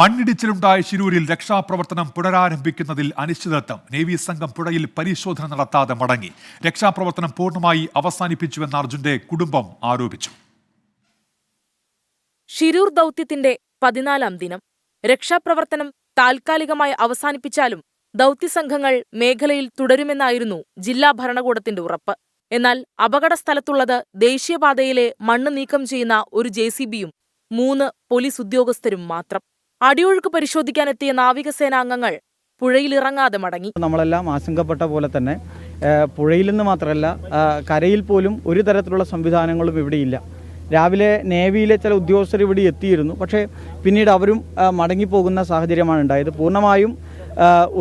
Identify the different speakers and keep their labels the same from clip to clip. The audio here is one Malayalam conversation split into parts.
Speaker 1: മണ്ണിടിച്ചിലുണ്ടായ ശിരൂരിൽ രക്ഷാപ്രവർത്തനം പുനരാരംഭിക്കുന്നതിൽ അനിശ്ചിതത്വം. നേവി സംഘം പുഴയിൽ പരിശോധന നടത്താതെ മടങ്ങി. രക്ഷാപ്രവർത്തനം പൂർണ്ണമായി അവസാനിപ്പിച്ചുവെന്ന് അർജുന്റെ കുടുംബം ആരോപിച്ചു.
Speaker 2: ശിരൂർ ദൗത്യത്തിന്റെ 14ാം ദിനം. രക്ഷാപ്രവർത്തനം താൽക്കാലികമായി അവസാനിപ്പിച്ചാലും ദൗത്യസംഘങ്ങൾ മേഖലയിൽ തുടരുമെന്നായിരുന്നു ജില്ലാ ഭരണകൂടത്തിന്റെ ഉറപ്പ്. എന്നാൽ അപകടസ്ഥലത്തുള്ളത് ദേശീയപാതയിലെ മണ്ണ് നീക്കം ചെയ്യുന്ന ഒരു JCBയും 3 പോലീസ് ഉദ്യോഗസ്ഥരും മാത്രം. അടിയൊഴുക്ക് പരിശോധിക്കാനെത്തിയ നാവികസേനാംഗങ്ങൾ പുഴയിലിറങ്ങാതെ മടങ്ങി.
Speaker 3: നമ്മളെല്ലാം ആശങ്കപ്പെട്ട പോലെ തന്നെ പുഴയിൽ നിന്ന് മാത്രമല്ല കരയിൽ പോലും ഒരു തരത്തിലുള്ള സംവിധാനങ്ങളും ഇവിടെയില്ല. രാവിലെ നേവിയിലെ ചില ഉദ്യോഗസ്ഥർ ഇവിടെ എത്തിയിരുന്നു, പക്ഷേ പിന്നീട് അവരും മടങ്ങിപ്പോകുന്ന സാഹചര്യമാണ് ഉണ്ടായത്. പൂർണ്ണമായും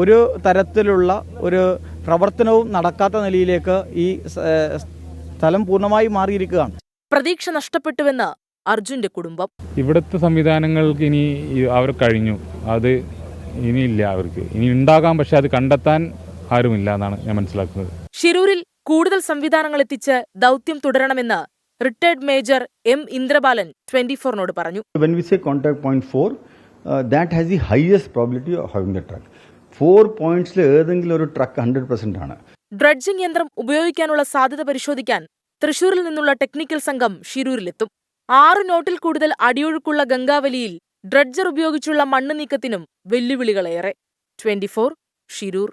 Speaker 3: ഒരു തരത്തിലുള്ള ഒരു പ്രവർത്തനവും നടക്കാത്ത നിലയിലേക്ക് ഈ സ്ഥലം പൂർണ്ണമായി മാറിയിരിക്കുകയാണ്.
Speaker 2: പ്രതീക്ഷ നഷ്ടപ്പെട്ടുവെന്ന് അർജുന്റെ കുടുംബം.
Speaker 4: ഇവിടുത്തെ സംവിധാനങ്ങൾക്ക് ഇനി അവർ കഴിഞ്ഞു, അത് ഇനിയില്ല, അവർക്ക് ഇനി ഉണ്ടാകാം, പക്ഷെ അത് കണ്ടെത്താൻ ആരുമില്ല എന്നാണ് ഞാൻ മനസ്സിലാക്കുന്നത്.
Speaker 2: ശിരൂരിൽ കൂടുതൽ സംവിധാനങ്ങൾ എത്തിച്ച് ദൗത്യം തുടരണമെന്ന് റിട്ടയർഡ് മേജർ M. ഇന്ദ്രബാലൻ 24നോട് പറഞ്ഞു.
Speaker 5: When we say contact point 4, that has the highest probability of having the truck. 4 points ഏതെങ്കിലും ഒരു ട്രക്ക് 100% ആണ്.
Speaker 2: ഡ്രഡ്ജിംഗ് യന്ത്രം ഉപയോഗിക്കാനുള്ള സാധ്യത പരിശോധിക്കാൻ തൃശൂരിൽ നിന്നുള്ള ടെക്നിക്കൽ സംഘം ശിരൂരിലെത്തും. 6 നോട്ടിൽ കൂടുതൽ അടിയൊഴുക്കുള്ള ഗംഗാവലിയിൽ ഡ്രഡ്ജർ ഉപയോഗിച്ചുള്ള മണ്ണ് നീക്കത്തിനും വെല്ലുവിളികളേറെ. 24 ശിരൂർ.